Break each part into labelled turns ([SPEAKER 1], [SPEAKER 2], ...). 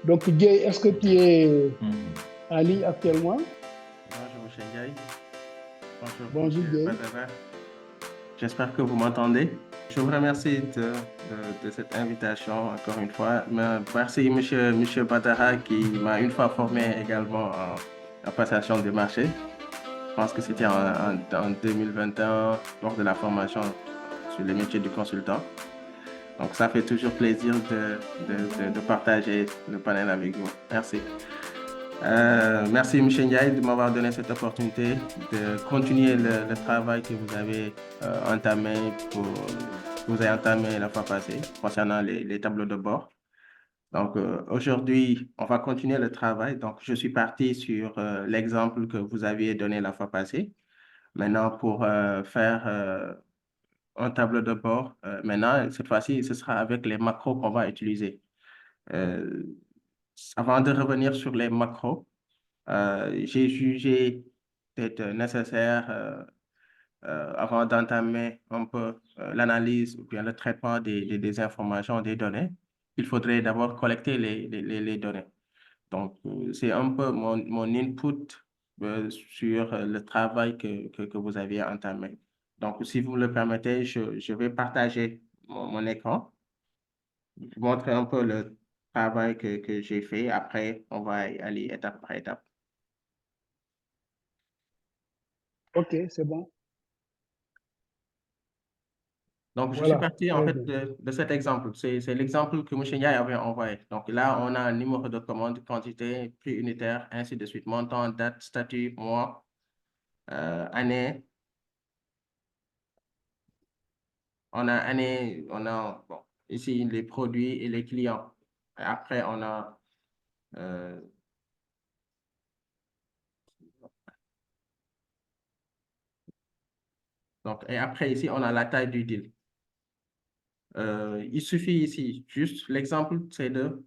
[SPEAKER 1] Donc, Jay, est-ce que tu es
[SPEAKER 2] Mhm.
[SPEAKER 1] en ligne actuellement?
[SPEAKER 2] Bonjour, monsieur Ndiaye. Bonjour,
[SPEAKER 1] Bonjour,
[SPEAKER 2] monsieur
[SPEAKER 1] Jay.
[SPEAKER 2] Badara. J'espère que vous m'entendez. Je vous remercie de cette invitation encore une fois. Merci, monsieur Badara, qui m'a une fois formé également en passation de marché. Je pense que c'était en 2021 lors de la formation sur les métiers du consultant. Donc, ça fait toujours plaisir de partager le panel avec vous. Merci. Merci, M. Ndiaye, de m'avoir donné cette opportunité de continuer le travail que vous avez entamé que vous avez entamé la fois passée concernant les tableaux de bord. Donc, aujourd'hui, on va continuer le travail. Donc, je suis parti sur l'exemple que vous aviez donné la fois passée. Maintenant, pour faire un tableau de bord, maintenant, cette fois-ci, ce sera avec les macros qu'on va utiliser. Euh, Avant de revenir sur les macros, j'ai jugé d'être nécessaire, avant d'entamer un peu l'analyse ou bien le traitement des informations, des données, il faudrait d'abord collecter les données. Donc, c'est un peu mon input sur le travail que vous aviez entamé. Donc, si vous me le permettez, je vais partager mon écran, vous montrer un peu le travail que j'ai fait. Après, on va y aller étape par étape.
[SPEAKER 1] OK, c'est bon.
[SPEAKER 2] Donc, je suis
[SPEAKER 1] Voilà,
[SPEAKER 2] parti en
[SPEAKER 1] très
[SPEAKER 2] fait
[SPEAKER 1] bien.
[SPEAKER 2] de cet exemple. C'est l'exemple que M. Ndiaye avait envoyé. Donc là, on a un numéro de commande, quantité, prix unitaire, ainsi de suite. Montant, date, statut, mois, année. On a année, on a bon, ici les produits et les clients. Et après, on a euh, donc, et après ici, on a la taille du deal. Il suffit ici, juste l'exemple, c'est de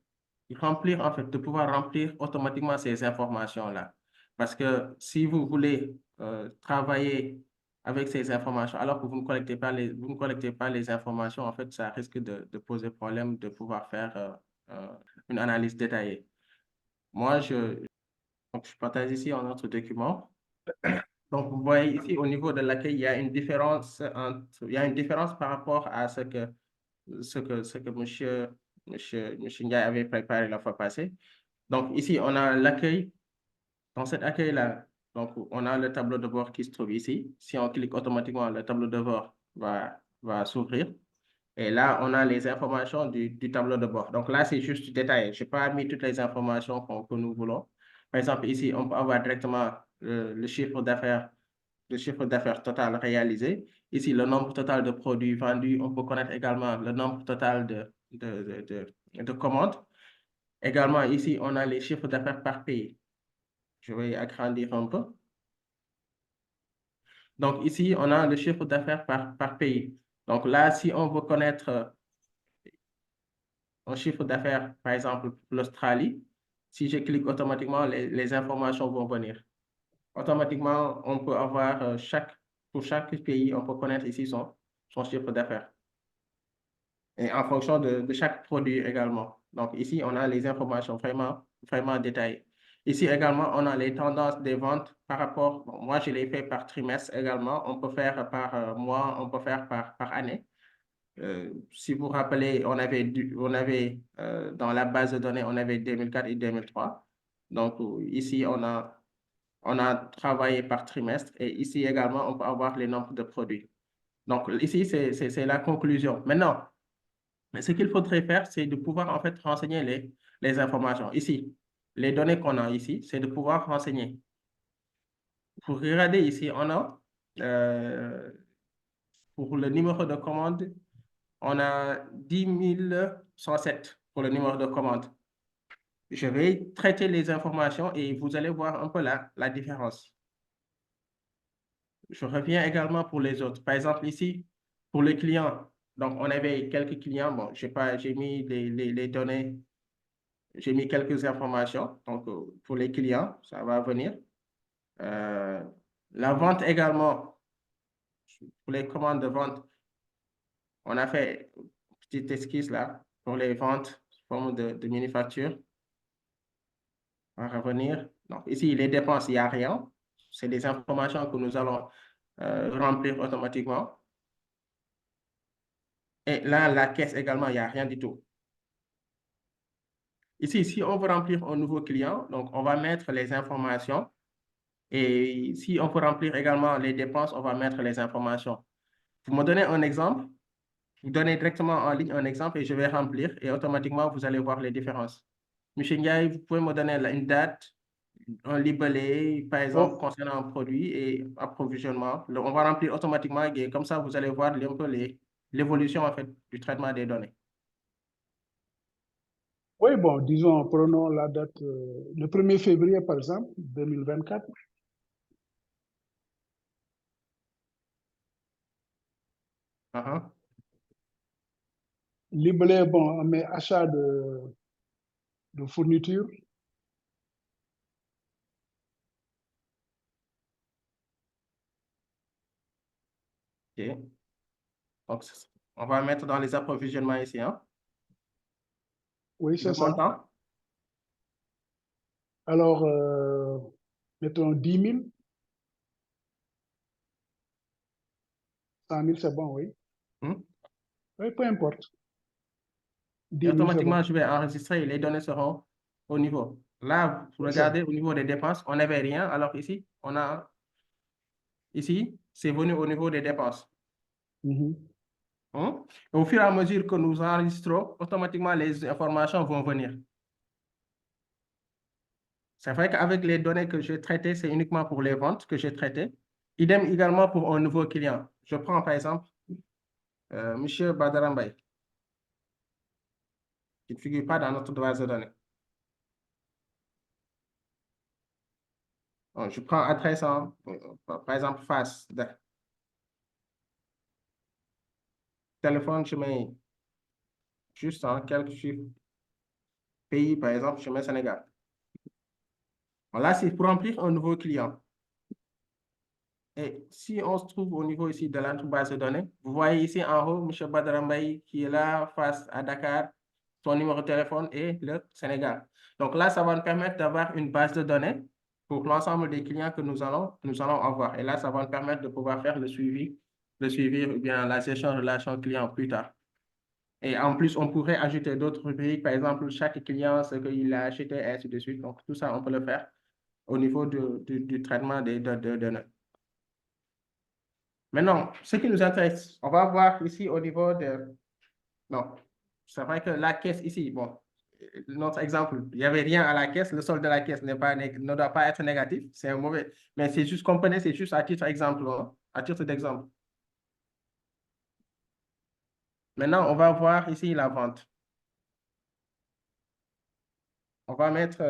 [SPEAKER 2] remplir, en fait, de pouvoir remplir automatiquement ces informations-là. Parce que si vous voulez travailler avec ces informations, alors que vous ne collectez pas les informations, en fait, ça risque de poser problème de pouvoir faire euh, une analyse détaillée. Moi, donc, je partage ici un autre document. Donc, vous voyez ici, au niveau de l'accueil, il y a une différence il y a une différence par rapport à ce que monsieur Ndiaye avait préparé la fois passée. Donc, ici, on a l'accueil. Dans cet accueil-là, donc, on a le tableau de bord qui se trouve ici. Si on clique automatiquement, le tableau de bord va s'ouvrir. Et là, on a les informations du tableau de bord. Donc là, c'est juste détaillé. Je n'ai pas mis toutes les informations que nous voulons. Par exemple, ici, on peut avoir directement le chiffre d'affaires total réalisé. Ici, le nombre total de produits vendus. On peut connaître également le nombre total de commandes. Également, ici, on a les chiffres d'affaires par pays. Je vais agrandir un peu. Donc, ici, on a le chiffre d'affaires par pays. Donc là, si on veut connaître un chiffre d'affaires, par exemple, pour l'Australie, si je clique automatiquement, les informations vont venir. Automatiquement, on peut avoir pour chaque pays, on peut connaître ici son chiffre d'affaires. Et en fonction de chaque produit également. Donc ici, on a les informations vraiment, vraiment détaillées. Ici également, on a les tendances des ventes par rapport, bon, moi je l'ai fait par trimestre également, on peut faire par mois, on peut faire par année. Si vous vous rappelez, dans la base de données, on avait 2004 et 2003. Donc ici, on a travaillé par trimestre et ici également, on peut avoir les nombres de produits. Donc ici, c'est la conclusion. Maintenant, mais ce qu'il faudrait faire, c'est de pouvoir en fait renseigner les informations. Ici, les données qu'on a ici, c'est de pouvoir renseigner. Pour regarder ici, on a euh, pour le numéro de commande, on a 10 107 pour le numéro de commande. Je vais traiter les informations et vous allez voir un peu la différence. Je reviens également pour les autres. Par exemple, ici, pour les clients, donc on avait quelques clients. Bon, j'ai mis les données. J'ai mis quelques informations. Donc, pour les clients, ça va venir. Euh, la vente également, pour les commandes de vente, on a fait une petite esquisse là pour les ventes sous forme de manufacture. On va revenir. Donc, ici, les dépenses, il n'y a rien. C'est des informations que nous allons remplir automatiquement. Et là, la caisse également, il n'y a rien du tout. Ici, si on veut remplir un nouveau client, donc on va mettre les informations. Et si on peut remplir également les dépenses, on va mettre les informations. Vous me donnez un exemple, vous donnez directement en ligne un exemple et je vais remplir et automatiquement, vous allez voir les différences. Monsieur Ndiaye, vous pouvez me donner une date, un libellé, par exemple,
[SPEAKER 1] Oh,
[SPEAKER 2] concernant un produit et approvisionnement. On va remplir automatiquement et comme ça, vous allez voir un peu l'évolution en fait du traitement des données.
[SPEAKER 1] oui, bon, disons, prenons la date, le 1er février, par exemple, 2024.
[SPEAKER 2] Uh-huh.
[SPEAKER 1] Libellé, bon, on met achat de fourniture.
[SPEAKER 2] OK. Donc, on va mettre dans les approvisionnements ici, hein.
[SPEAKER 1] Oui,
[SPEAKER 2] Le
[SPEAKER 1] c'est ça.
[SPEAKER 2] montant,
[SPEAKER 1] Alors, mettons 10 000, 100 000, c'est bon, oui.
[SPEAKER 2] hmm.
[SPEAKER 1] Oui, peu importe.
[SPEAKER 2] Et
[SPEAKER 1] 10 000, c'est
[SPEAKER 2] automatiquement,
[SPEAKER 1] bon.
[SPEAKER 2] je vais enregistrer et les données seront au niveau. Là, vous
[SPEAKER 1] Oui, c'est
[SPEAKER 2] regardez au niveau des dépenses, on n'avait rien. Alors ici, ici, c'est venu au niveau des dépenses.
[SPEAKER 1] Mhm.
[SPEAKER 2] Hein? Et au fur et à mesure que nous enregistrons, automatiquement, les informations vont venir. C'est vrai qu'avec les données que j'ai traitées, c'est uniquement pour les ventes que j'ai traitées. Idem également pour un nouveau client. Je prends par exemple Monsieur Badarambay, qui ne figure pas dans notre base de données. Bon, je prends adresse par exemple face de téléphone, je mets juste quelques chiffres. Pays, par exemple, je mets Sénégal. Bon, là, c'est pour remplir un nouveau client. Et si on se trouve au niveau ici de notre base de données, vous voyez ici en haut M. Badarambaï qui est là face à Dakar, son numéro de téléphone et le Sénégal. Donc là, ça va nous permettre d'avoir une base de données pour l'ensemble des clients que nous allons avoir. Et là, ça va nous permettre de pouvoir faire le suivi ou bien la gestion de relation client plus tard. Et en plus, on pourrait ajouter d'autres rubriques, par exemple, chaque client, ce qu'il a acheté, et ainsi de suite. Donc, tout ça, on peut le faire au niveau du traitement des données. Maintenant, ce qui nous intéresse, on va voir ici au niveau de... Non, c'est vrai que la caisse ici, bon, notre exemple, il n'y avait rien à la caisse, le solde de la caisse ne doit pas être négatif, c'est un mauvais. Mais c'est juste, comprenez, c'est juste à titre exemple, hein, à titre d'exemple. Maintenant, on va voir ici la vente. On va mettre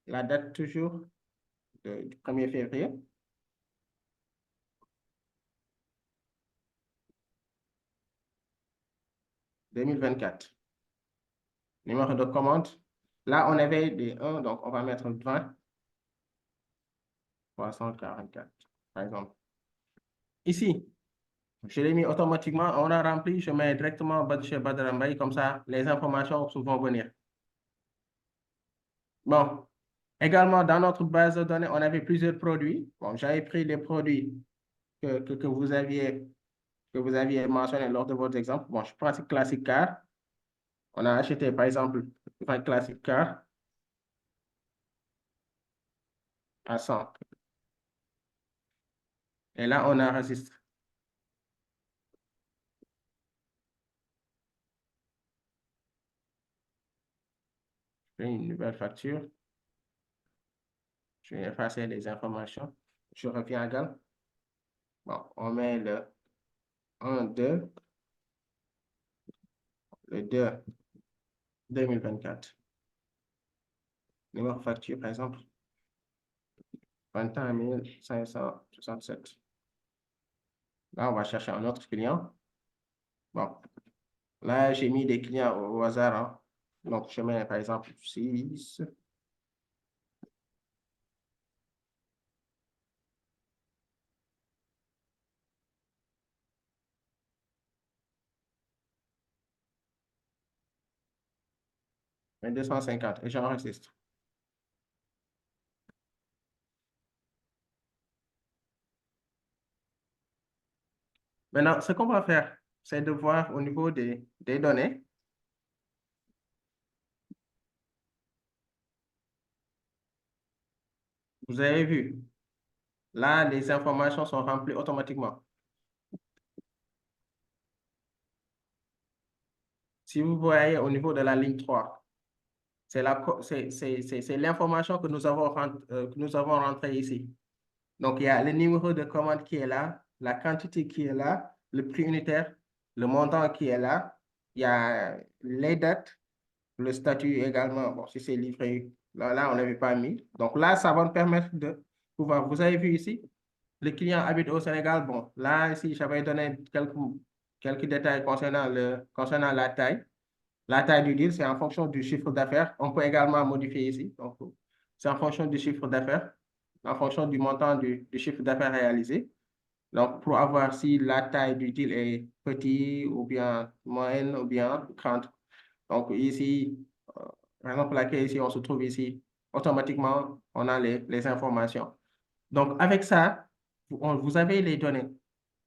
[SPEAKER 2] la date toujours du 1er février 2024. Numéro de commande. Là, on avait des 1, donc on va mettre 20 344, par exemple. Ici, je l'ai mis automatiquement, on a rempli, je mets directement chez Badarambay, comme ça, les informations vont venir. Bon, également, dans notre base de données, on avait plusieurs produits. Bon, j'avais pris les produits que vous aviez mentionnés lors de votre exemple. Bon, je prends Classic Car. On a acheté, par exemple, un Classic Car à 100. Et là, on enregistre. Je fais une nouvelle facture. Je vais effacer les informations. Je reviens à Gal. Bon, on met le 1, 2, le 2, 2024. Numéro de facture, par exemple, 21 567. Là, on va chercher un autre client. Bon, là, j'ai mis des clients au hasard, hein. Donc, je mets, par exemple, 6. Et 250 et j'enregistre. Maintenant, ce qu'on va faire, c'est de voir au niveau des données. Vous avez vu, là, les informations sont remplies automatiquement. Si vous voyez au niveau de la ligne 3, c'est l'information que que nous avons rentrée ici. Donc, il y a le numéro de commande qui est là, la quantité qui est là, le prix unitaire, le montant qui est là. Il y a les dates, le statut également. Bon, si c'est livré, là, on n'avait pas mis. Donc là, ça va nous permettre de pouvoir. Vous avez vu ici, le client habite au Sénégal. Bon, là, ici, j'avais donné quelques détails concernant la taille. La taille du deal, c'est en fonction du chiffre d'affaires. On peut également modifier ici. Donc, c'est en fonction du chiffre d'affaires, en fonction du montant du chiffre d'affaires réalisé. Donc, pour avoir si la taille du deal est petit ou bien moyenne ou bien grande. Donc, ici, par exemple, laquelle ici, on se trouve ici, automatiquement, on a les informations. Donc, avec ça, vous avez les données.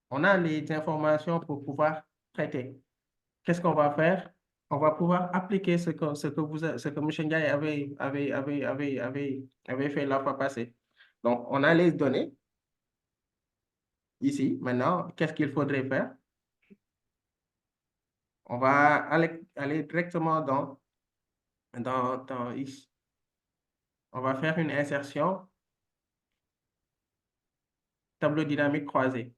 [SPEAKER 2] On a les informations pour pouvoir traiter. Qu'est-ce qu'on va faire? On va pouvoir appliquer ce que M. Ndiaye avait fait la fois passée. Donc, on a les données ici. Maintenant, qu'est-ce qu'il faudrait faire? On va aller directement dans X. On va faire une insertion tableau dynamique croisé.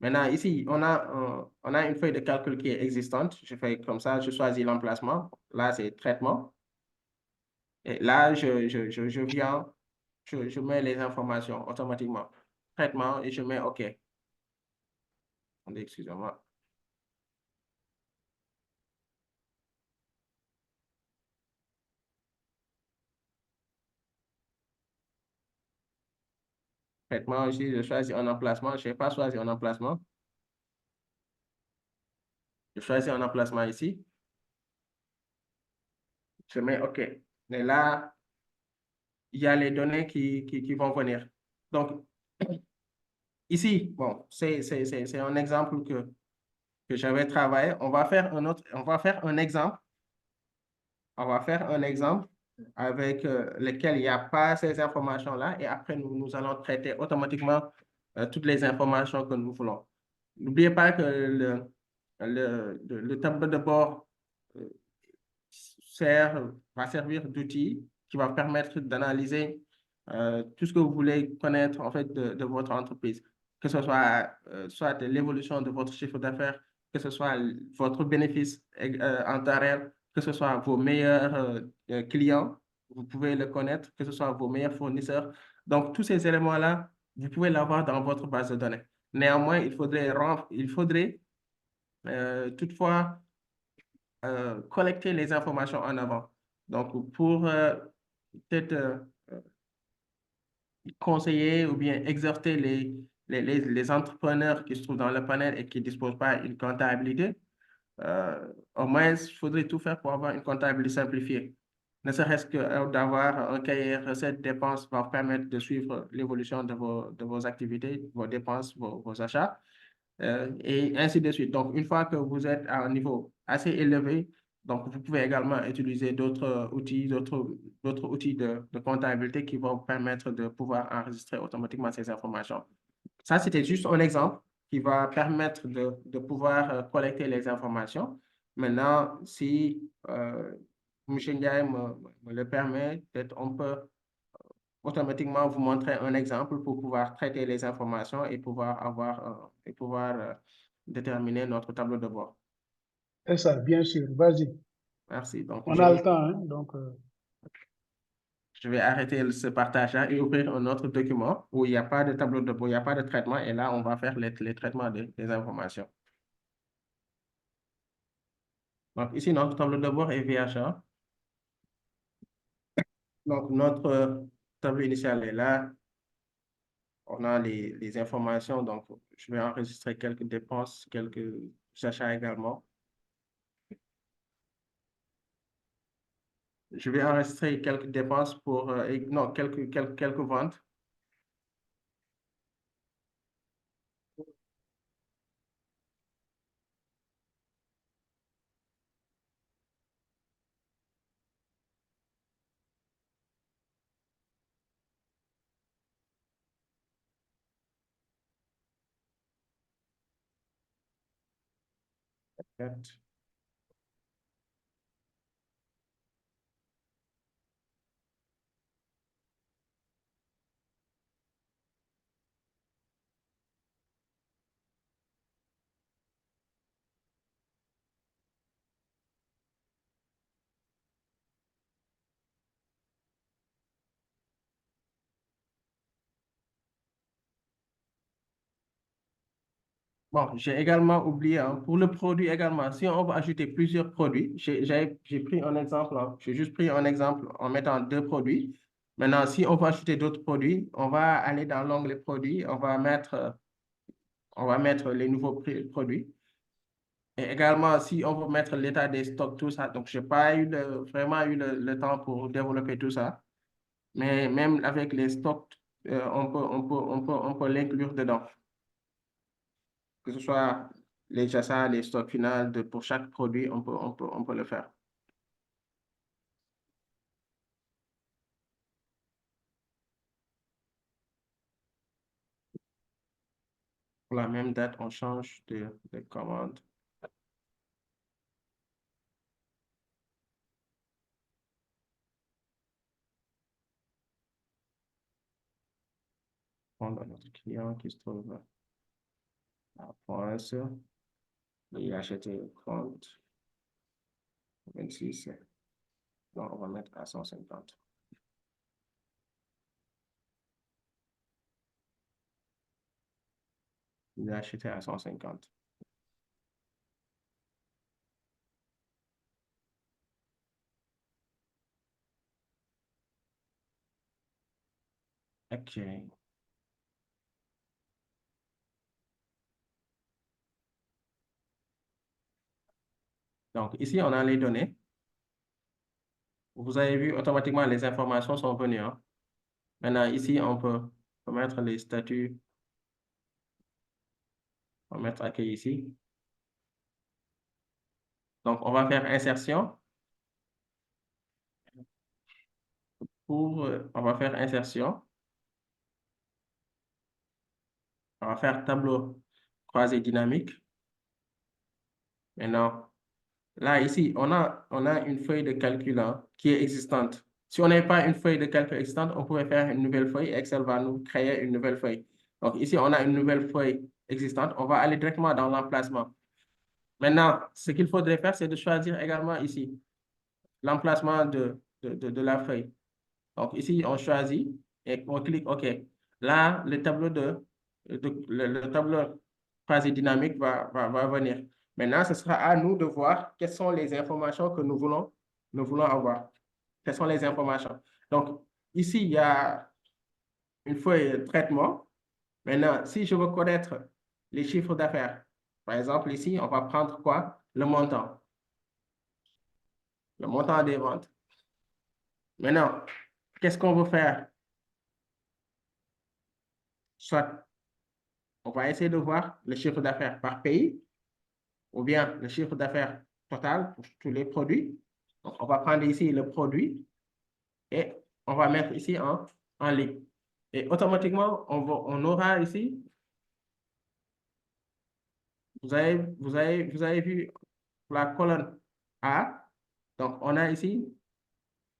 [SPEAKER 2] Maintenant, ici, on a une feuille de calcul qui est existante. Je fais comme ça, je choisis l'emplacement. Là, c'est traitement. Et là, je viens, je mets les informations automatiquement. Traitement et je mets OK. Excusez-moi. Traitement ici, je choisis un emplacement. Je n'ai pas choisi un emplacement. Je choisis un emplacement ici. Je mets OK. Et là, il y a les données qui vont venir. Donc, ici, bon, c'est un exemple que j'avais travaillé. On va faire un exemple. On va faire un exemple avec lequel il n'y a pas ces informations-là et après, nous allons traiter automatiquement toutes les informations que nous voulons. N'oubliez pas que le tableau de bord euh, va servir d'outil qui va permettre d'analyser tout ce que vous voulez connaître en fait de votre entreprise, que ce soit soit l'évolution de votre chiffre d'affaires, que ce soit votre bénéfice en temps réel, que ce soit vos meilleurs clients, vous pouvez le connaître, que ce soit vos meilleurs fournisseurs. Donc, tous ces éléments-là, vous pouvez l'avoir dans votre base de données. Néanmoins, il faudrait toutefois collecter les informations en avant. Donc, pour peut-être conseiller ou bien exhorter les entrepreneurs qui se trouvent dans le panel et qui ne disposent pas d'une comptabilité, au moins, il faudrait tout faire pour avoir une comptabilité simplifiée. Ne serait-ce que d'avoir un cahier recettes, dépenses va vous permettre de suivre l'évolution de vos activités, vos dépenses, vos achats et ainsi de suite. Donc, une fois que vous êtes à un niveau assez élevé, donc vous pouvez également utiliser d'autres outils de comptabilité qui vont vous permettre de pouvoir enregistrer automatiquement ces informations. Ça, c'était juste un exemple qui va permettre de pouvoir collecter les informations. Maintenant, si M. Ndiaye me le permet, peut-être on peut automatiquement vous montrer un exemple pour pouvoir traiter les informations et pouvoir déterminer notre tableau de bord.
[SPEAKER 1] C'est ça, bien sûr. Vas-y.
[SPEAKER 2] Merci. Donc,
[SPEAKER 1] On a le temps, hein, donc,
[SPEAKER 2] je vais arrêter ce partage-là et ouvrir un autre document où il n'y a pas de tableau de bord, il n'y a pas de traitement. Et là, on va faire les traitements des informations. Donc, ici, notre tableau de bord est VHA. Donc, notre tableau initial est là. On a les informations. Donc, je vais enregistrer quelques dépenses, quelques achats également. Je vais enregistrer quelques dépenses pour, non, quelques ventes. Quatre. Bon, j'ai également oublié, hein, pour le produit également, si on veut ajouter plusieurs produits, j'ai pris un exemple, hein, j'ai juste pris un exemple en mettant deux produits. Maintenant, si on veut ajouter d'autres produits, on va aller dans l'onglet produits, on va mettre les nouveaux produits. Et également, si on veut mettre l'état des stocks, tout ça, donc je n'ai pas eu vraiment eu le temps pour développer tout ça. Mais même avec les stocks, on peut l'inclure dedans. Que ce soit les achats, les stocks finaux pour chaque produit, on peut le faire. Pour la même date, on change de commande. On a notre client qui se trouve à Prince. Il a acheté 30, 26. Donc, on va mettre à 150. Il a acheté à 150. OK. Donc, ici, on a les données. Vous avez vu, automatiquement, les informations sont venues, hein. Maintenant, ici, on peut mettre les statuts. On va mettre accueil ici. Donc, on va faire insertion. On va faire insertion. On va faire tableau croisé dynamique. Maintenant, là, ici, on a une feuille de calcul, hein, qui est existante. Si on n'avait pas une feuille de calcul existante, on pourrait faire une nouvelle feuille. Excel va nous créer une nouvelle feuille. Donc, ici, on a une nouvelle feuille existante. On va aller directement dans l'emplacement. Maintenant, ce qu'il faudrait faire, c'est de choisir également ici l'emplacement de la feuille. Donc, ici, on choisit et on clique OK. Là, le tableau le tableau quasi dynamique va venir. Maintenant, ce sera à nous de voir quelles sont les informations que nous voulons avoir. Quelles sont les informations. Donc, ici, il y a une feuille de traitement. Maintenant, si je veux connaître les chiffres d'affaires, par exemple, ici, on va prendre quoi? Le montant. Le montant des ventes. Maintenant, qu'est-ce qu'on veut faire? Soit on va essayer de voir le chiffre d'affaires par pays ou bien le chiffre d'affaires total pour tous les produits. Donc, on va prendre ici le produit et on va mettre ici en ligne. Et automatiquement, on aura ici, vous avez vu la colonne A. Donc, on a ici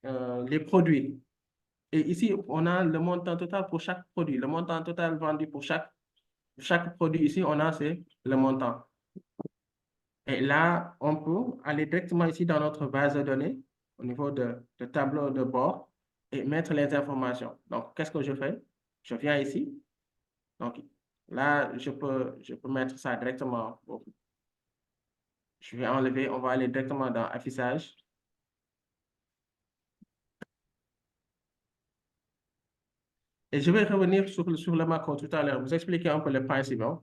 [SPEAKER 2] les produits. Et ici, on a le montant total pour chaque produit. Le montant total vendu pour chaque produit ici, on a c'est le montant. Et là, on peut aller directement ici dans notre base de données au niveau de tableau de bord et mettre les informations. Donc, qu'est-ce que je fais? Je viens ici. Donc, là, je peux mettre ça directement. Je vais enlever, on va aller directement dans affichage. Et je vais revenir sur le macro tout à l'heure, vous expliquer un peu le principe, hein.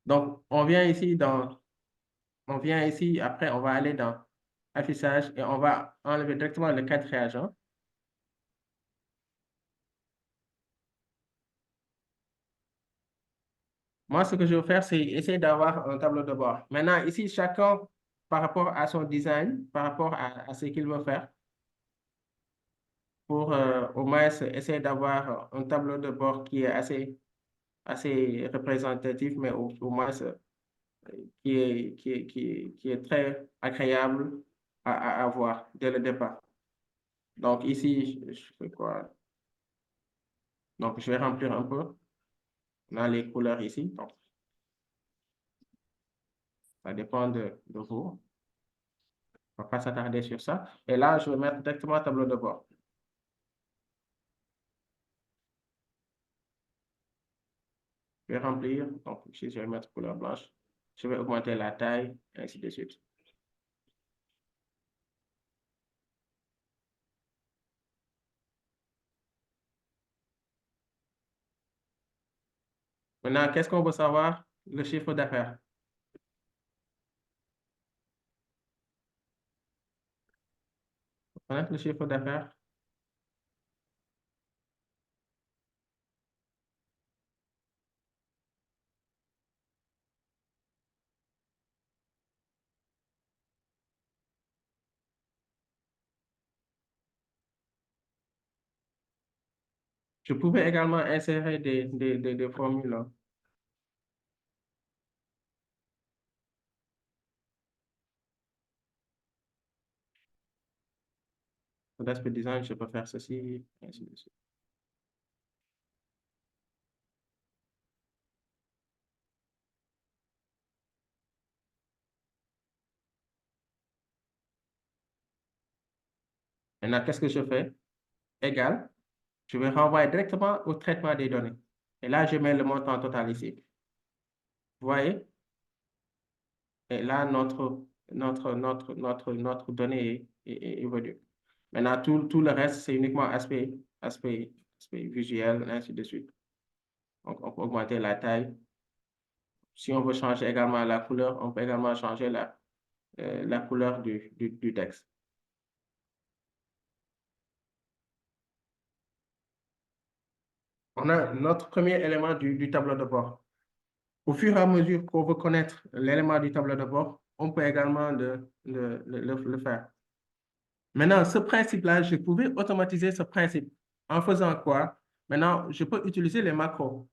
[SPEAKER 2] Donc, on vient ici, après, on va aller dans affichage et on va enlever directement le cadre réagent. Moi, ce que je veux faire, c'est essayer d'avoir un tableau de bord. Maintenant, ici, chacun, par rapport à son design, par rapport à ce qu'il veut faire, pour au moins essayer d'avoir un tableau de bord qui est assez représentatif, mais au moins qui est très agréable à voir dès le départ. Donc ici, je fais quoi? Donc je vais remplir un peu dans les couleurs ici. Donc, ça dépend de vous. On va pas s'attarder sur ça. Et là, je vais mettre directement un tableau de bord. Je vais remplir. Donc ici, je vais mettre couleur blanche. Je vais augmenter la taille, et ainsi de suite. Maintenant, qu'est-ce qu'on veut savoir? Le chiffre d'affaires. Connaître le chiffre d'affaires. Je pouvais également insérer des formules, hein. Pour l'aspect design, je peux faire ceci, ainsi de suite. Maintenant, qu'est-ce que je fais? Égal. Je vais renvoyer directement au traitement des données. Et là, je mets le montant total ici. Vous voyez? Et là, notre donnée est évolue. Maintenant, tout le reste, c'est uniquement aspect visuel, ainsi de suite. Donc, on peut augmenter la taille. Si on veut changer également la couleur, on peut également changer la couleur du texte. On a notre premier élément du tableau de bord. Au fur et à mesure qu'on veut connaître l'élément du tableau de bord, on peut également le faire. Maintenant, ce principe-là, je pouvais automatiser ce principe en faisant quoi? Maintenant, je peux utiliser les macros.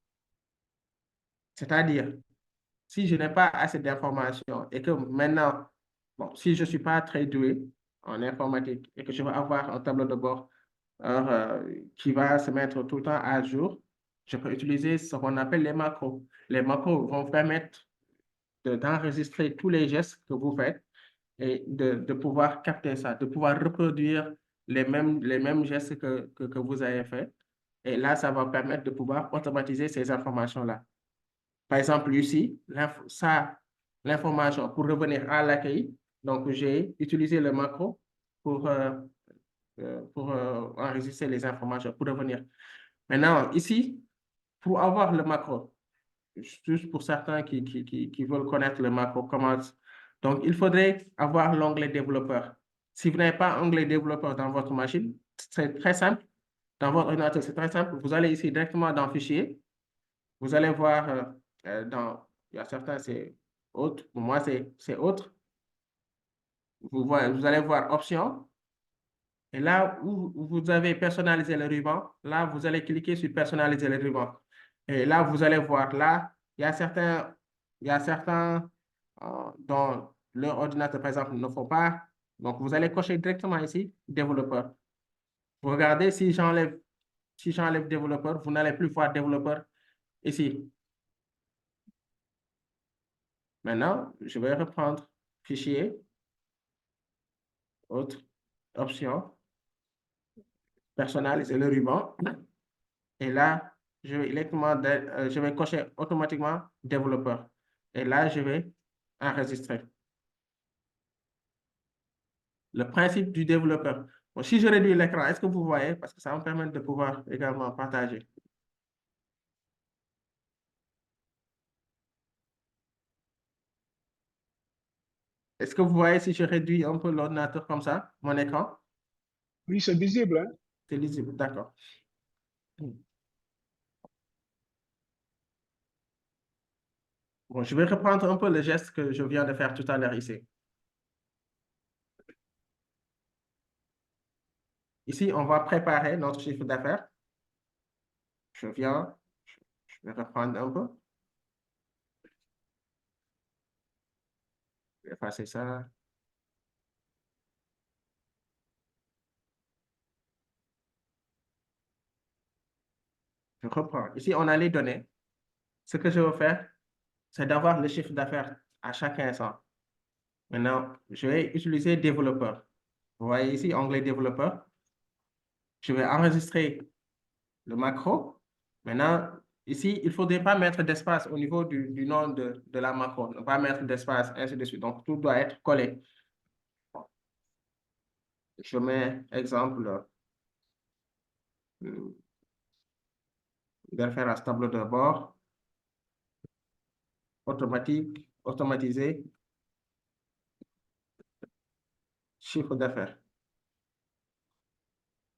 [SPEAKER 2] C'est-à-dire, si je n'ai pas assez d'informations et que maintenant, bon, si je ne suis pas très doué en informatique et que je veux avoir un tableau de bord qui va se mettre tout le temps à jour, je peux utiliser ce qu'on appelle les macros. Les macros vont permettre d'enregistrer tous les gestes que vous faites et de pouvoir capter ça, de pouvoir reproduire les mêmes gestes que vous avez fait. Et là, ça va permettre de pouvoir automatiser ces informations-là. Par exemple, ici, l'information pour revenir à l'accueil, donc j'ai utilisé le macro pour enregistrer les informations, pour revenir. Maintenant, ici, pour avoir le macro, juste pour certains qui veulent connaître le macro, comment. Donc, il faudrait avoir l'onglet développeur. Si vous n'avez pas onglet développeur dans votre machine, c'est très simple. Dans votre ordinateur, c'est très simple. Vous allez ici directement dans Fichier. Vous allez voir il y a certains, c'est autre. Pour moi, c'est autre. Vous allez voir Options. Et là où vous avez personnalisé le ruban, là, vous allez cliquer sur personnaliser le ruban. Et là, vous allez voir, là, il y a certains dont leur ordinateur, par exemple, ne font pas. Donc, vous allez cocher directement ici, développeur. Vous regardez, si j'enlève développeur, vous n'allez plus voir développeur ici. Maintenant, je vais reprendre fichier, autre, option, personnaliser le ruban. Et là, je vais cocher automatiquement développeur. Et là, je vais enregistrer. Le principe du développeur. Bon, si je réduis l'écran, est-ce que vous voyez? Parce que ça va me permettre de pouvoir également partager. Est-ce que vous voyez si je réduis un peu l'ordinateur comme ça, mon écran?
[SPEAKER 1] Oui, c'est visible, hein?
[SPEAKER 2] C'est lisible, d'accord. Bon, je vais reprendre un peu le geste que je viens de faire tout à l'heure ici. Ici, on va préparer notre chiffre d'affaires. Je vais reprendre un peu. Je vais effacer ça. Je reprends. Ici, on a les données. Ce que je veux faire, c'est d'avoir le chiffre d'affaires à chaque instant. Maintenant, je vais utiliser développeur. Vous voyez ici, onglet développeur. Je vais enregistrer le macro. Maintenant, ici, il ne faudrait pas mettre d'espace au niveau du nom de la macro. Ne pas mettre d'espace, ainsi de suite. Donc, tout doit être collé. Je mets exemple de référence tableau de bord, automatique, automatisé, chiffre d'affaires.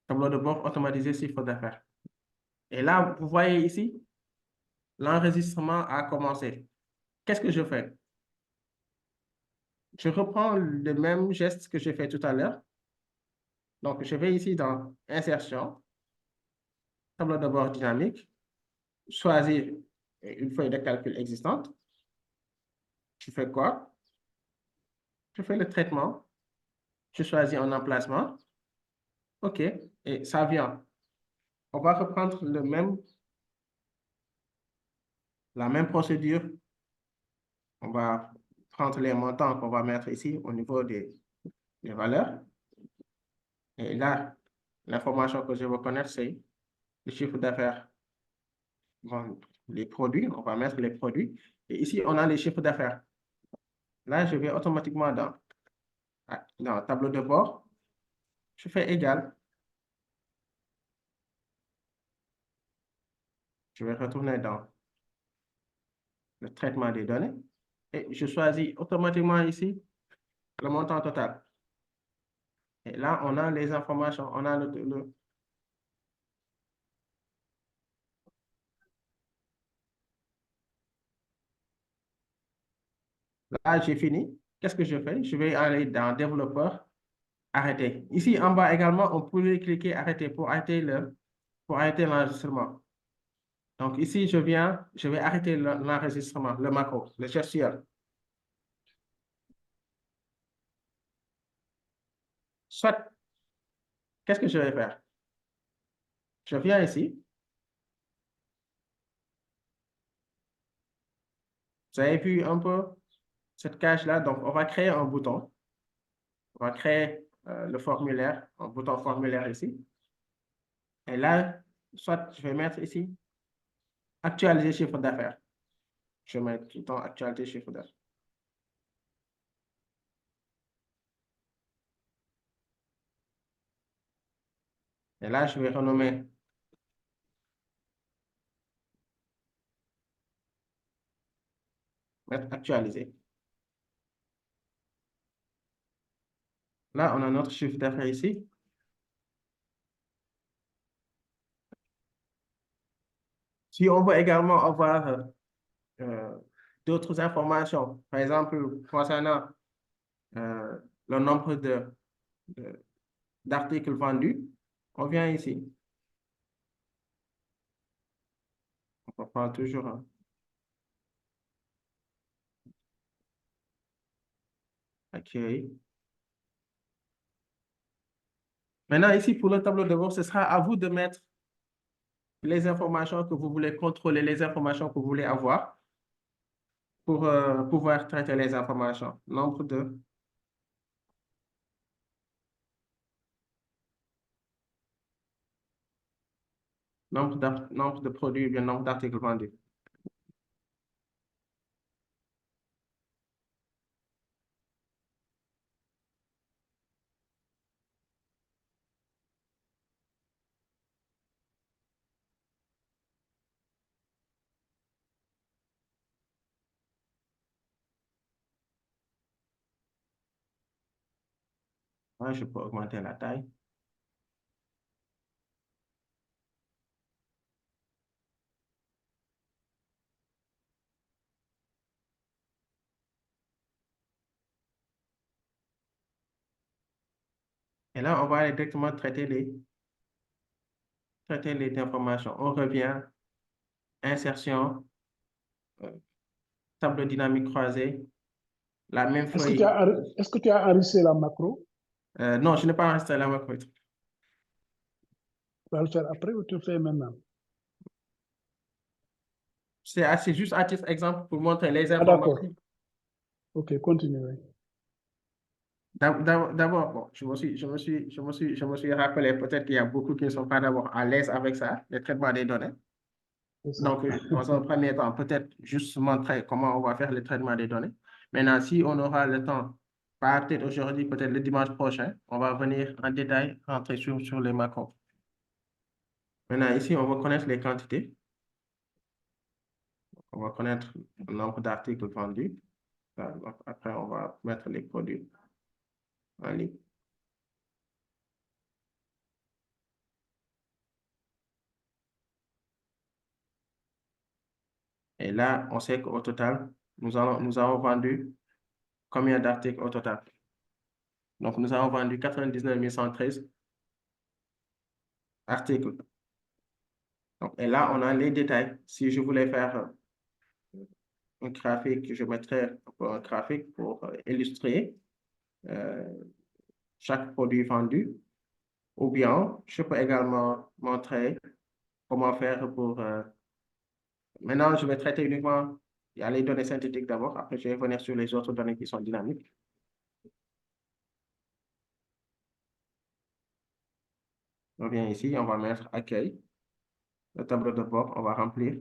[SPEAKER 2] Tableau de bord automatisé, chiffre d'affaires. Et là, vous voyez ici, l'enregistrement a commencé. Qu'est-ce que je fais? Je reprends le même geste que j'ai fait tout à l'heure. Donc, je vais ici dans Insertion, tableau de bord dynamique, choisir une feuille de calcul existante. Je fais quoi? Je fais le traitement. Je choisis un emplacement. OK. Et ça vient. On va reprendre la même procédure. On va prendre les montants qu'on va mettre ici au niveau des valeurs. Et là, l'information que je veux connaître, c'est le chiffre d'affaires. Bon, les produits, on va mettre les produits. Et ici, on a les chiffres d'affaires. Là, je vais automatiquement dans le tableau de bord. Je fais égal. Je vais retourner dans le traitement des données. Et je choisis automatiquement ici le montant total. Et là, on a les informations. On a Là, j'ai fini. Qu'est-ce que je fais? Je vais aller dans développeur, arrêter. Ici, en bas également, on peut cliquer arrêter pour arrêter l'enregistrement. Donc ici, je vais arrêter l'enregistrement, le macro, le gestionnaire. Soit, qu'est-ce que je vais faire? Je viens ici. Vous avez vu un peu cette cage-là? Donc, on va créer un bouton. On va créer le formulaire, un bouton formulaire ici. Et là, soit je vais mettre ici, actualiser chiffre d'affaires. Je mets tout le temps actualiser chiffre d'affaires. Et là, je vais renommer mettre actualiser. Là, on a notre chiffre d'affaires ici. Si on veut également avoir d'autres informations, par exemple, concernant le nombre d'articles vendus, on vient ici. On prend toujours un. OK. Maintenant, ici, pour le tableau de bord, ce sera à vous de mettre les informations que vous voulez contrôler, les informations que vous voulez avoir pour pouvoir traiter les informations. Nombre de produits, ou bien nombre d'articles vendus. Ouais, je peux augmenter la taille. Et là, on va aller directement traiter les informations. On revient, insertion, tableau dynamique croisée, la même
[SPEAKER 1] Est-ce que
[SPEAKER 2] feuille.
[SPEAKER 1] est-ce que tu as enregistré la macro?
[SPEAKER 2] Non, je n'ai pas enregistré la macro.
[SPEAKER 1] Tu vas le faire après ou tu le fais maintenant?
[SPEAKER 2] C'est juste à titre exemple pour montrer les
[SPEAKER 1] Ah, d'accord.
[SPEAKER 2] informations.
[SPEAKER 1] OK, continue. Oui.
[SPEAKER 2] D'abord, bon, je me suis rappelé peut-être qu'il y a beaucoup qui ne sont pas d'abord à l'aise avec ça, le traitement des données.
[SPEAKER 1] C'est ça.
[SPEAKER 2] Donc, dans un premier temps, peut-être juste montrer comment on va faire le traitement des données. Maintenant, si on aura le temps, pas peut-être aujourd'hui, peut-être le dimanche prochain, on va venir en détail rentrer sur les macros. Maintenant, ici, on va connaître les quantités. On va connaître le nombre d'articles vendus. Après, on va mettre les produits en ligne. Et là, on sait qu'au total, nous avons vendu combien d'articles au total? Donc, nous avons vendu 99 113 articles. Donc, et là, on a les détails. Si je voulais faire un graphique, je mettrais un graphique pour illustrer euh, chaque produit vendu. Ou bien, je peux également montrer comment faire pour... maintenant, je vais traiter uniquement il y a les données synthétiques d'abord. Après, je vais venir sur les autres données qui sont dynamiques. On revient ici, on va mettre accueil. Le tableau de bord, on va remplir.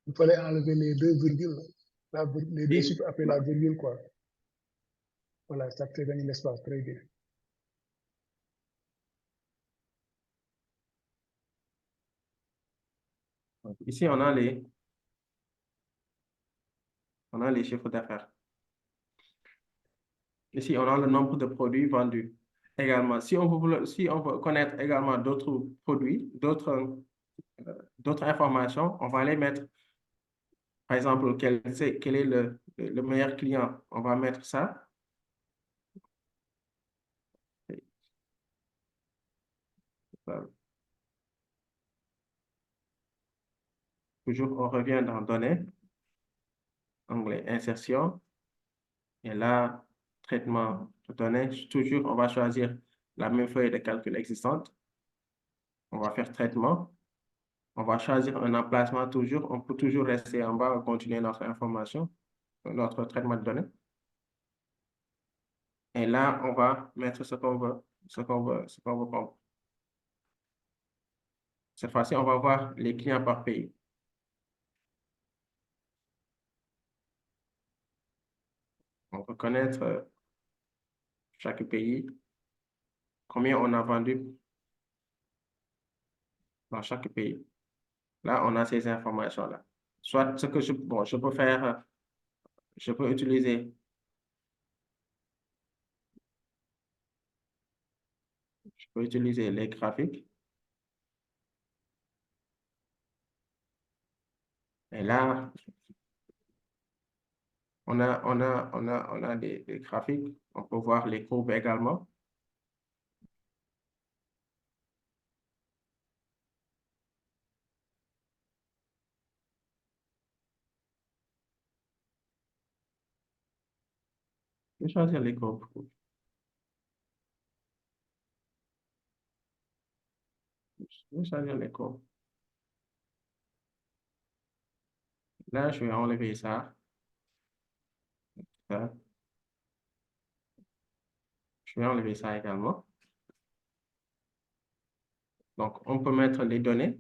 [SPEAKER 1] Il fallait enlever les deux virgules. Les deux
[SPEAKER 2] Et
[SPEAKER 1] chiffres après la virgule, quoi. Voilà, ça fait gagner l'espace. Très bien.
[SPEAKER 2] ici, on a les chiffres d'affaires. Ici, on a le nombre de produits vendus. Également, si on veut connaître également d'autres produits, d'autres informations, on va les mettre. Par exemple, quel est le meilleur client? On va mettre ça. Toujours, on revient dans données, onglet insertion. Et là, traitement de données. Toujours, on va choisir la même feuille de calcul existante. On va faire traitement. On va choisir un emplacement toujours. On peut toujours rester en bas et continuer notre information, notre traitement de données. Et là, on va mettre ce qu'on veut, ce qu'on veut, ce qu'on veut prendre. Cette fois-ci, on va voir les clients par pays. On peut connaître chaque pays, combien on a vendu dans chaque pays. Là, on a ces informations-là. Soit ce que je peux faire, je peux utiliser les graphiques. Et là, on a des graphiques. On peut voir les courbes également. Je vais choisir les courbes. Je vais choisir les courbes. Là, je vais enlever ça. Ça. Je vais enlever ça également. Donc, on peut mettre les données.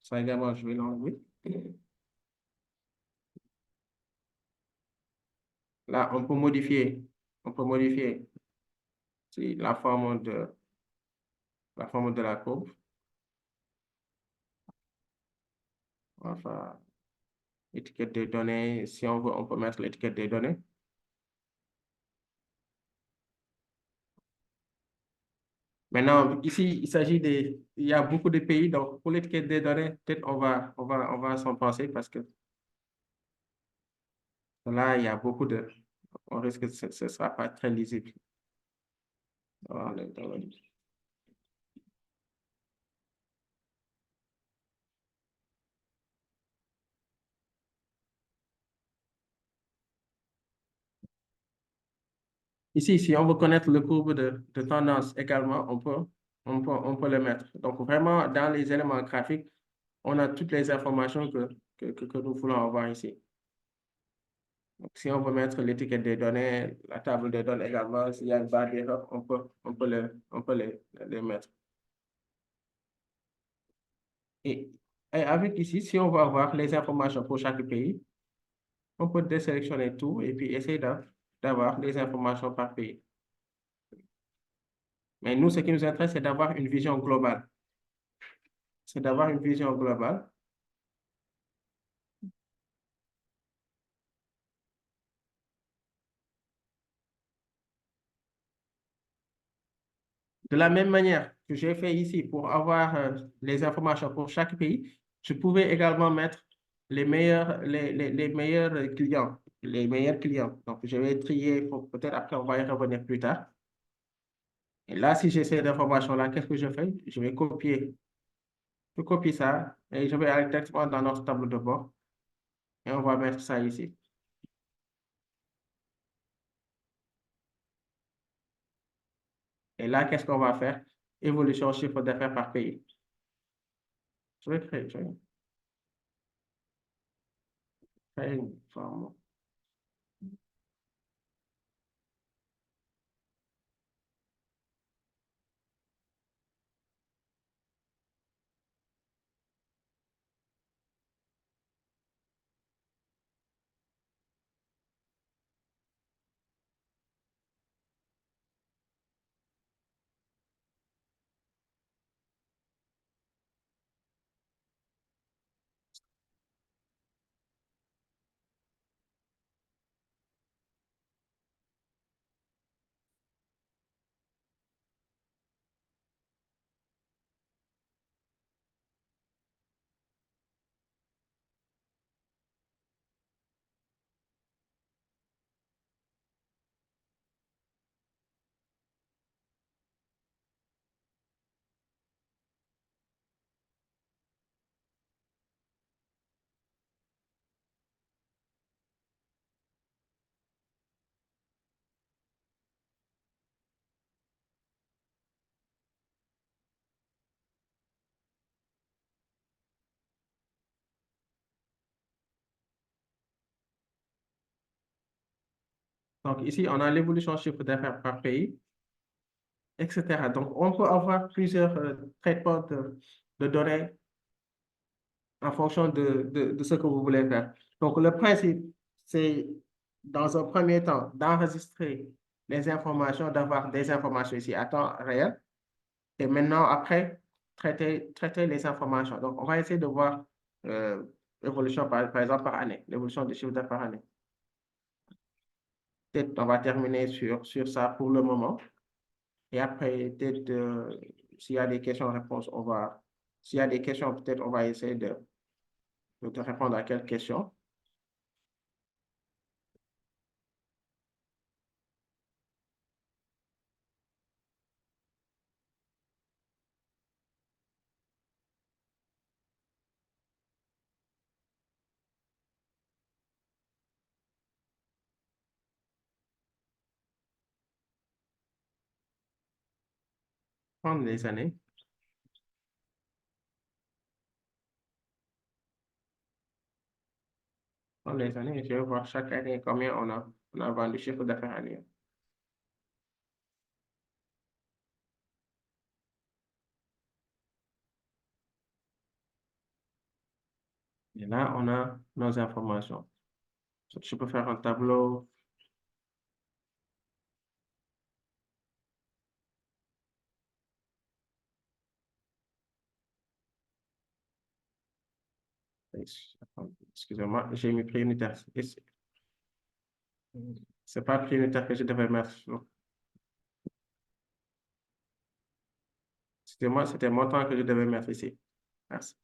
[SPEAKER 2] Ça également, je vais l'enlever. Là, on peut modifier la forme de la courbe. Enfin, étiquette des données. Si on veut, on peut mettre l'étiquette des données. Maintenant, ici, il s'agit des, il y a beaucoup de pays, donc pour l'étiquette des données, peut-être on va s'en penser parce que là, il y a beaucoup de, on risque que ce ne sera pas très lisible. Ici, si on veut connaître le courbe de tendance également, on peut le mettre. Donc, vraiment, dans les éléments graphiques, on a toutes les informations que nous voulons avoir ici. Donc, si on veut mettre l'étiquette des données, la table des données également, s'il y a une barre d'erreur, on peut les mettre. Et, et avec ici, si on veut avoir les informations pour chaque pays, on peut désélectionner tout et puis essayer d'avoir les informations par pays. Mais nous, ce qui nous intéresse, c'est d'avoir une vision globale. C'est d'avoir une vision globale. De la même manière que j'ai fait ici pour avoir les informations pour chaque pays, je pouvais également mettre les meilleurs clients, les meilleurs clients. Donc, je vais trier, peut-être après, on va y revenir plus tard. Et là, si j'ai ces informations-là, qu'est-ce que je fais? Je vais copier. Je copie ça et je vais aller directement dans notre tableau de bord et on va mettre ça ici. Et là, qu'est-ce qu'on va faire? Évolution chiffre d'affaires par pays. Je vais créer une forme. Donc ici, on a l'évolution chiffre d'affaires par pays, etc. Donc, on peut avoir plusieurs traitements de données en fonction de ce que vous voulez faire. Donc, le principe, c'est dans un premier temps d'enregistrer les informations, d'avoir des informations ici à temps réel. Et maintenant, après, traiter les informations. Donc, on va essayer de voir l'évolution, par exemple, par année, l'évolution du chiffre d'affaires par année. Peut-être on va terminer sur ça pour le moment. Et après, peut-être, s'il y a des questions-réponses, s'il y a des questions, peut-être on va essayer de te répondre à quelques questions. Prendre les années. Prendre les années, je vais voir chaque année combien on a vendu chiffre d'affaires annuel. Et là, on a nos informations. Je peux faire un tableau. Excusez-moi, j'ai mis prix unitaire. C'est pas prix unitaire que je devais mettre. C'était mon temps que je devais mettre ici. Merci.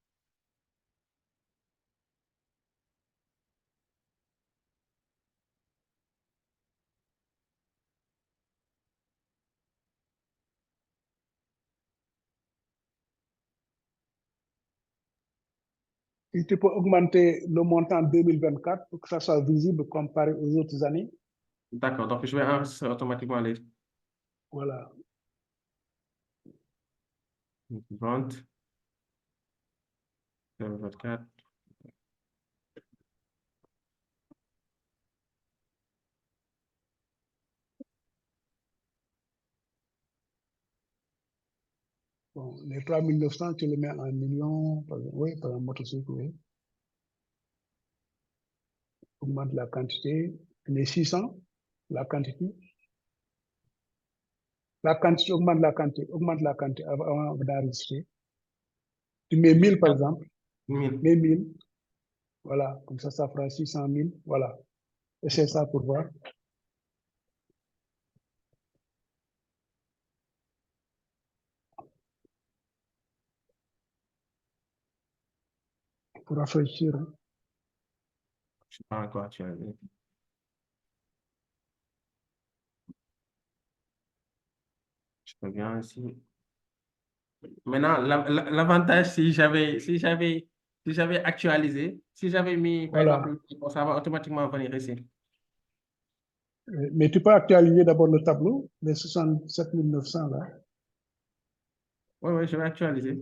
[SPEAKER 1] Et tu peux augmenter le montant 2024 pour que ça soit visible comparé aux autres années.
[SPEAKER 2] D'accord, donc je vais enregistrer automatiquement les
[SPEAKER 1] Voilà.
[SPEAKER 2] ventes 2024.
[SPEAKER 1] Bon, les 3900, tu les mets en millions. Oui, par un motocycle, oui. Augmente la quantité. Les 600, la quantité. La quantité, augmente la quantité avant d'enregistrer. Tu mets 1000 par exemple,
[SPEAKER 2] 1000.
[SPEAKER 1] mets 1000, voilà, comme ça fera 600 000, voilà. Et c'est ça pour voir, pour rafraîchir, hein.
[SPEAKER 2] Je ne sais pas encore actualisé. Je reviens ici. Maintenant, l'avantage, si j'avais actualisé, si j'avais mis, par
[SPEAKER 1] Voilà.
[SPEAKER 2] exemple, ça va automatiquement venir ici.
[SPEAKER 1] Mais tu peux actualiser d'abord le tableau, les 67 900 là.
[SPEAKER 2] Oui, oui, je vais actualiser.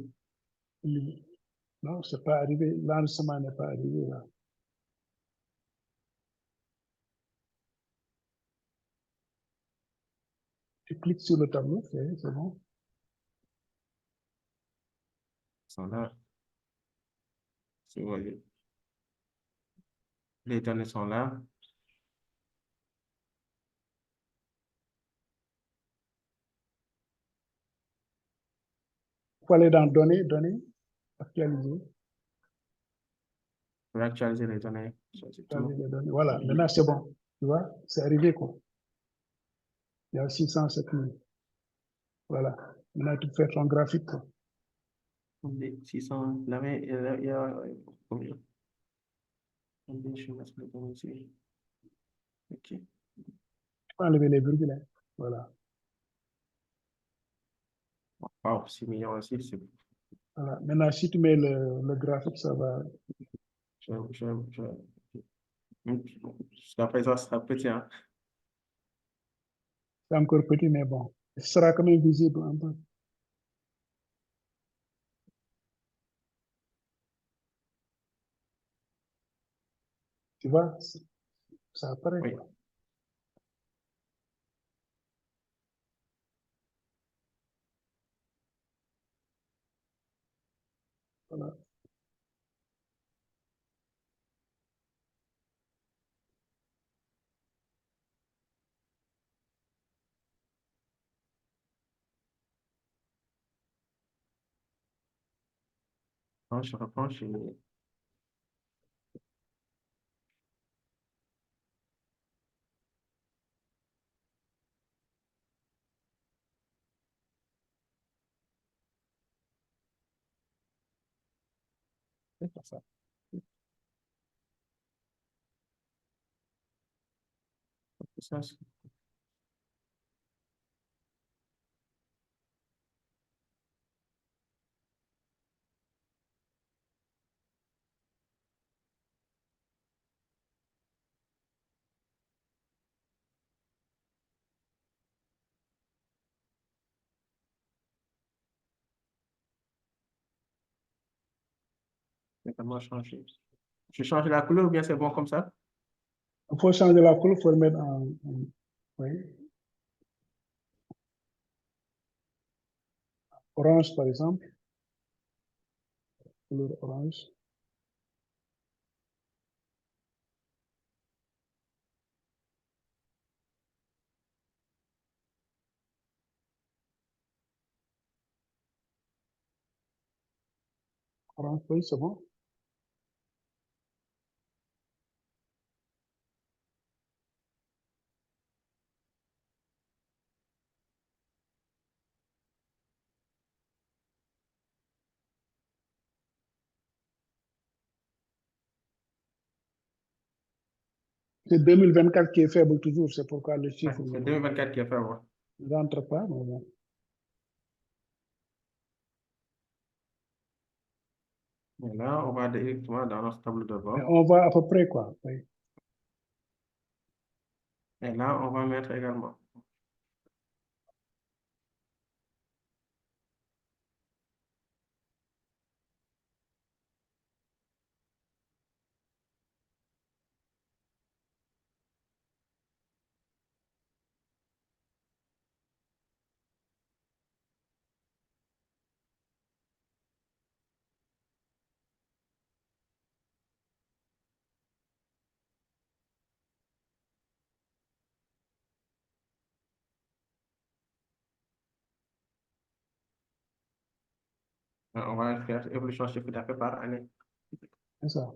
[SPEAKER 1] Non, c'est pas arrivé, l'enregistrement n'est pas arrivé là. Tu cliques sur le tableau, c'est bon.
[SPEAKER 2] Ils sont là. Si vous voyez. Les données sont là.
[SPEAKER 1] Il faut aller dans données, actualiser,
[SPEAKER 2] Je vais actualiser les données. C'est
[SPEAKER 1] actualiser
[SPEAKER 2] tout.
[SPEAKER 1] les données. Voilà, maintenant c'est bon. Tu vois, c'est arrivé quoi. Il y a 607 000. Voilà. Maintenant tu fais ton graphique quoi.
[SPEAKER 2] Les 600, là, mais il y a combien? Je vais mettre les données ici. OK.
[SPEAKER 1] Tu peux enlever les virgules, hein. Voilà.
[SPEAKER 2] Wow, 6 millions aussi, c'est.
[SPEAKER 1] Voilà. Maintenant, si tu mets le graphique, ça va.
[SPEAKER 2] Je, je, je, Jusqu'à présent, ça sera petit, hein.
[SPEAKER 1] C'est encore petit, mais bon. Ce sera quand même visible un peu. Tu vois, ça apparaît
[SPEAKER 2] Oui.
[SPEAKER 1] quoi. Voilà.
[SPEAKER 2] Quand je reprends, c'est pas ça. Ça, c'est comment changer. Je change la couleur ou bien c'est bon comme ça?
[SPEAKER 1] Il faut changer la couleur, il faut le mettre oui, orange, par exemple. Couleur orange. Orange, oui, c'est bon. C'est 2024 qui est faible toujours, c'est pourquoi le chiffre
[SPEAKER 2] C'est 2024 qui est faible.
[SPEAKER 1] ne rentre pas. Mais bon.
[SPEAKER 2] Et là, on va directement dans notre tableau de
[SPEAKER 1] Mais
[SPEAKER 2] bord.
[SPEAKER 1] on va à peu près quoi. Oui.
[SPEAKER 2] Et là, on va mettre également. On va faire évolution chiffre d'affaires par année.
[SPEAKER 1] C'est ça.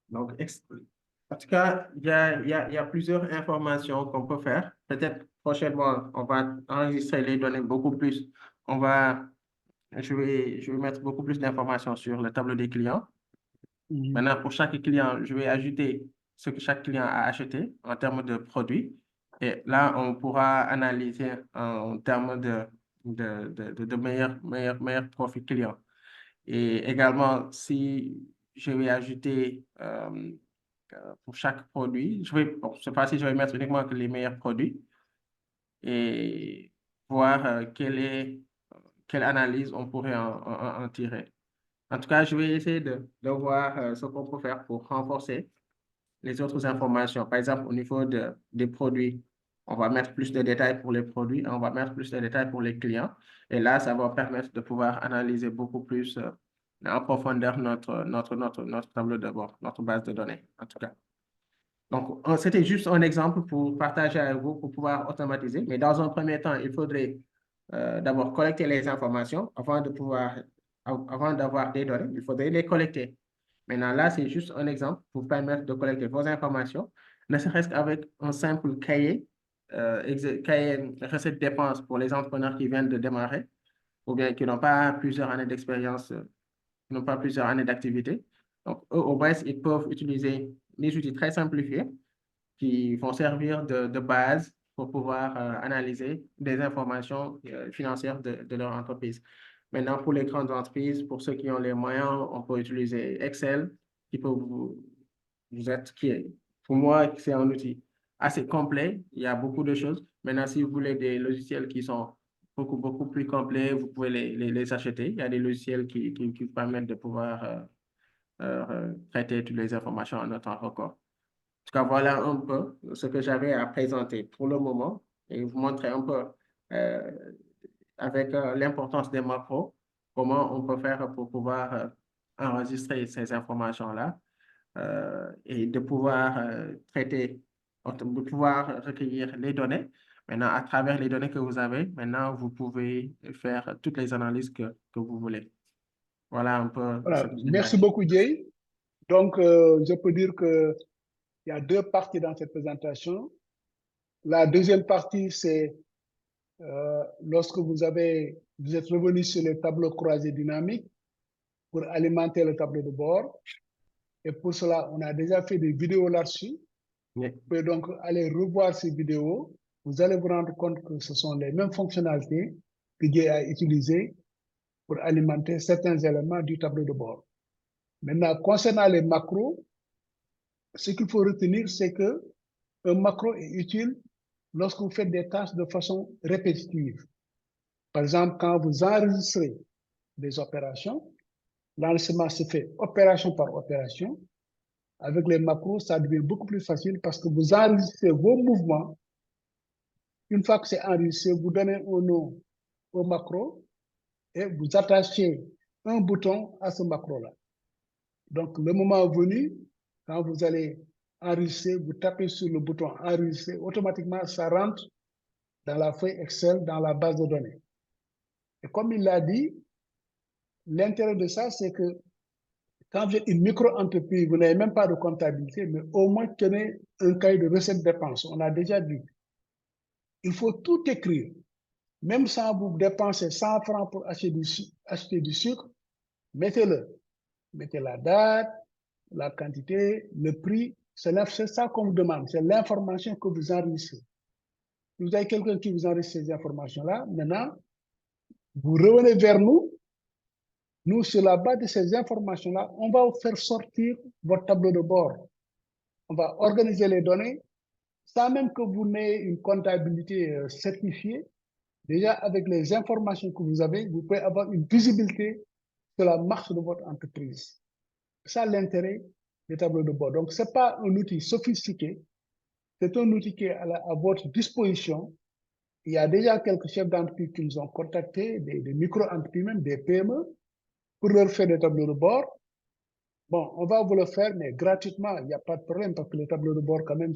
[SPEAKER 2] Donc, en tout cas, il y a plusieurs informations qu'on peut faire. Peut-être prochainement, on va enregistrer les données beaucoup plus. Je vais mettre beaucoup plus d'informations sur le tableau des clients. Maintenant, pour chaque client, je vais ajouter ce que chaque client a acheté en termes de produits. Et là, on pourra analyser en termes de meilleurs profits clients. Et également, si je vais ajouter pour chaque produit, bon, cette fois-ci, je vais mettre uniquement que les meilleurs produits et voir quelle analyse on pourrait en tirer. En tout cas, je vais essayer de voir ce qu'on peut faire pour renforcer les autres informations. Par exemple, au niveau des produits, on va mettre plus de détails pour les produits, on va mettre plus de détails pour les clients. Et là, ça va permettre de pouvoir analyser beaucoup plus en profondeur notre tableau de bord, notre base de données, en tout cas. Donc, c'était juste un exemple pour partager avec vous, pour pouvoir automatiser. Mais dans un premier temps, il faudrait d'abord collecter les informations avant d'avoir des données, il faudrait les collecter. Maintenant, là, c'est juste un exemple pour vous permettre de collecter vos informations, ne serait-ce qu'avec un simple cahier recettes dépenses pour les entrepreneurs qui viennent de démarrer ou bien qui n'ont pas plusieurs années d'expérience, qui n'ont pas plusieurs années d'activité. Donc, eux, au moins, ils peuvent utiliser des outils très simplifiés qui vont servir de base pour pouvoir analyser des informations financières de leur entreprise. Maintenant, pour les grandes entreprises, pour ceux qui ont les moyens, on peut utiliser Excel, qui peut pour moi, c'est un outil assez complet. Il y a beaucoup de choses. Maintenant, si vous voulez des logiciels qui sont beaucoup plus complets, vous pouvez les acheter. Il y a des logiciels qui vous permettent de pouvoir traiter toutes les informations en un temps record. En tout cas, voilà un peu ce que j'avais à présenter pour le moment et vous montrer un peu avec l'importance des macros, comment on peut faire pour pouvoir enregistrer ces informations-là et de pouvoir de pouvoir recueillir les données. Maintenant, à travers les données que vous avez, maintenant, vous pouvez faire toutes les analyses que vous voulez. Voilà un peu ce
[SPEAKER 1] Voilà.
[SPEAKER 2] que
[SPEAKER 1] Merci beaucoup, Jay. Donc, je peux dire qu'il y a deux parties dans cette présentation. La deuxième partie, c'est lorsque vous êtes revenu sur les tableaux croisés dynamiques pour alimenter le tableau de bord. Et pour cela, on a déjà fait des vidéos là-dessus.
[SPEAKER 2] Oui.
[SPEAKER 1] Vous pouvez donc aller revoir ces vidéos. Vous allez vous rendre compte que ce sont les mêmes fonctionnalités que Jay a utilisées pour alimenter certains éléments du tableau de bord. Maintenant, concernant les macros, ce qu'il faut retenir, c'est que un macro est utile lorsque vous faites des tâches de façon répétitive. Par exemple, quand vous enregistrez des opérations, l'enregistrement se fait opération par opération. Avec les macros, ça devient beaucoup plus facile parce que vous enregistrez vos mouvements. Une fois que c'est enregistré, vous donnez un nom au macro et vous attachez un bouton à ce macro-là. Donc, le moment venu, quand vous allez enregistrer, vous tapez sur le bouton enregistrer, automatiquement, ça rentre dans la feuille Excel, dans la base de données. Et comme il l'a dit, l'intérêt de ça, c'est que quand vous êtes une micro-entreprise, vous n'avez même pas de comptabilité, mais au moins tenez un cahier de recettes dépenses. On a déjà dit. Il faut tout écrire. même sans vous dépenser 100 francs pour acheter du sucre, mettez-le. Mettez la date, la quantité, le prix. C'est ça qu'on vous demande. C'est l'information que vous enregistrez. Vous avez quelqu'un qui vous enregistre ces informations-là. Maintenant, vous revenez vers nous. Nous, sur la base de ces informations-là, on va vous faire sortir votre tableau de bord. On va organiser les données sans même que vous n'ayez une comptabilité certifiée. Déjà, avec les informations que vous avez, vous pouvez avoir une visibilité sur la marche de votre entreprise. C'est ça l'intérêt des tableaux de bord. Donc, ce n'est pas un outil sophistiqué, c'est un outil qui est à votre disposition. Il y a déjà quelques chefs d'entreprise qui nous ont contactés, des micro-entreprises, même des PME, pour leur faire des tableaux de bord. Bon, on va vous le faire, mais gratuitement, il n'y a pas de problème, parce que les tableaux de bord, quand même,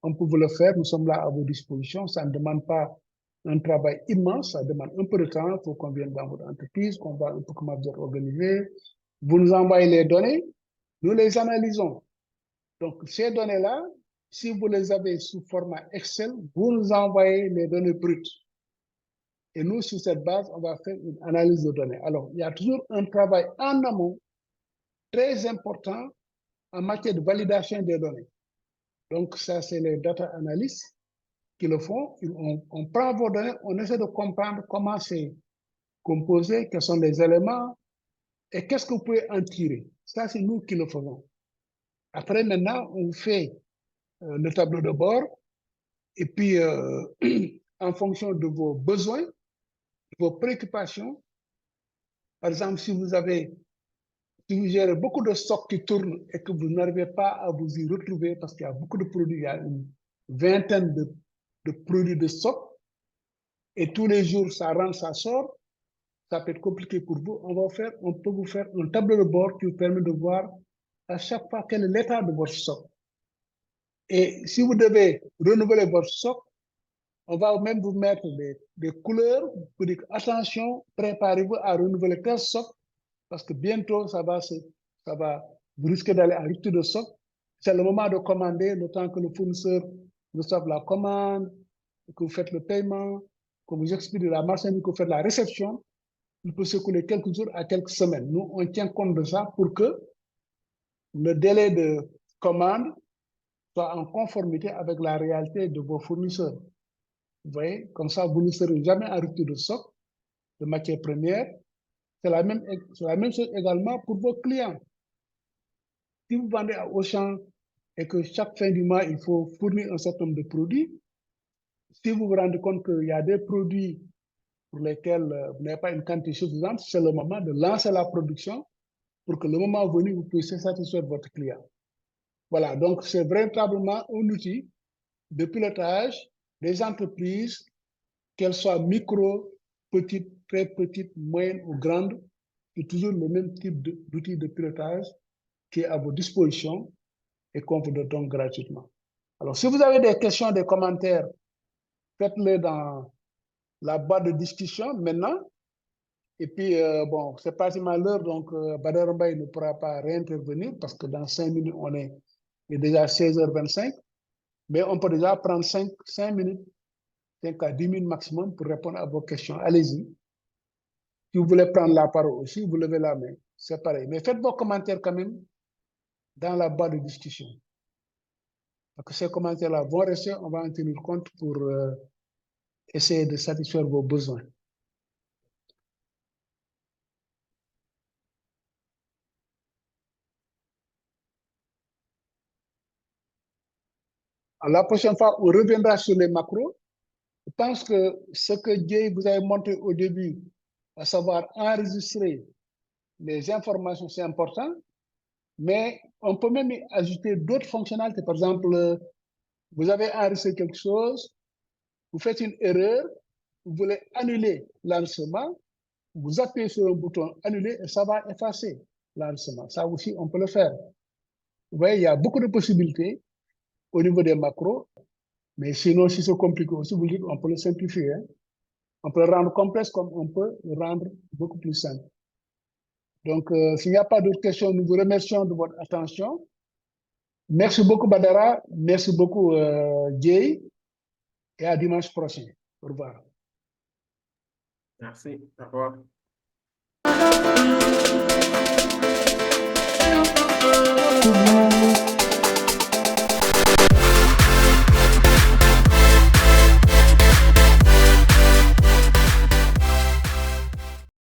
[SPEAKER 1] on peut vous le faire, nous sommes là à vos dispositions. Ça ne demande pas un travail immense, ça demande un peu de temps. Il faut qu'on vienne dans votre entreprise, qu'on voit un peu comment vous êtes organisé. Vous nous envoyez les données, nous les analysons. Donc, ces données-là, si vous les avez sous format Excel, vous nous envoyez les données brutes. Et nous, sur cette base, on va faire une analyse de données. Alors, il y a toujours un travail en amont très important en matière de validation des données. Donc, ça, c'est les data analysts qui le font. On prend vos données, on essaie de comprendre comment c'est composé, quels sont les éléments et qu'est-ce que vous pouvez en tirer. Ça, c'est nous qui le faisons. Après, maintenant, on fait le tableau de bord et puis, en fonction de vos besoins, de vos préoccupations, par exemple, si vous gérez beaucoup de stocks qui tournent et que vous n'arrivez pas à vous y retrouver parce qu'il y a beaucoup de produits, il y a une vingtaine de produits de stock et tous les jours, ça rentre, ça sort, ça peut être compliqué pour vous. On peut vous faire un tableau de bord qui vous permet de voir à chaque fois quel est l'état de votre stock. Et si vous devez renouveler votre stock, on va même vous mettre des couleurs pour dire attention, préparez-vous à renouveler tel stock parce que bientôt, vous risquez d'aller à rupture de stock. C'est le moment de commander, le temps que le fournisseur reçoive la commande, que vous faites le paiement, que vous expédiez la marchandise, que vous faites la réception. Il peut s'écouler quelques jours à quelques semaines. Nous, on tient compte de ça pour que le délai de commande soit en conformité avec la réalité de vos fournisseurs. Vous voyez, comme ça, vous ne serez jamais en rupture de stock de matières premières. C'est la même chose également pour vos clients. Si vous vendez à Auchan et que chaque fin du mois, il faut fournir un certain nombre de produits, si vous vous rendez compte qu'il y a des produits pour lesquels vous n'avez pas une quantité suffisante, c'est le moment de lancer la production pour que le moment venu, vous puissiez satisfaire votre client. Voilà, donc c'est véritablement un outil de pilotage des entreprises, qu'elles soient micro, petites, très petites, moyennes ou grandes, c'est toujours le même type d'outil de pilotage qui est à vos dispositions et qu'on vous donne gratuitement. Alors, si vous avez des questions, des commentaires, faites-les dans la barre de discussion maintenant. Et puis, bon, c'est pratiquement l'heure, donc Badara Mbaye ne pourra pas réintervenir parce que dans 5 minutes, il est déjà 16h25. Mais on peut déjà prendre 5 minutes, 5 à 10 minutes maximum pour répondre à vos questions. Allez-y. Si vous voulez prendre la parole aussi, vous levez la main. C'est pareil. Mais faites vos commentaires quand même dans la barre de discussion. Parce que ces commentaires-là vont rester, on va en tenir compte pour essayer de satisfaire vos besoins. Alors, la prochaine fois, on reviendra sur les macros. Je pense que ce que Jay vous avez montré au début, à savoir enregistrer les informations, c'est important. Mais on peut même y ajouter d'autres fonctionnalités. Par exemple, vous avez enregistré quelque chose, vous faites une erreur, vous voulez annuler l'enregistrement, vous appuyez sur un bouton annuler et ça va effacer l'enregistrement. Ça aussi, on peut le faire. Vous voyez, il y a beaucoup de possibilités au niveau des macros, mais sinon, si c'est compliqué aussi, vous dites, on peut le simplifier. Hein. On peut le rendre complexe comme on peut le rendre beaucoup plus simple. Donc, s'il n'y a pas d'autres questions, nous vous remercions de votre attention. Merci beaucoup, Badara. Merci beaucoup, Jay. Et à dimanche prochain. Au revoir.
[SPEAKER 2] Merci. Au revoir.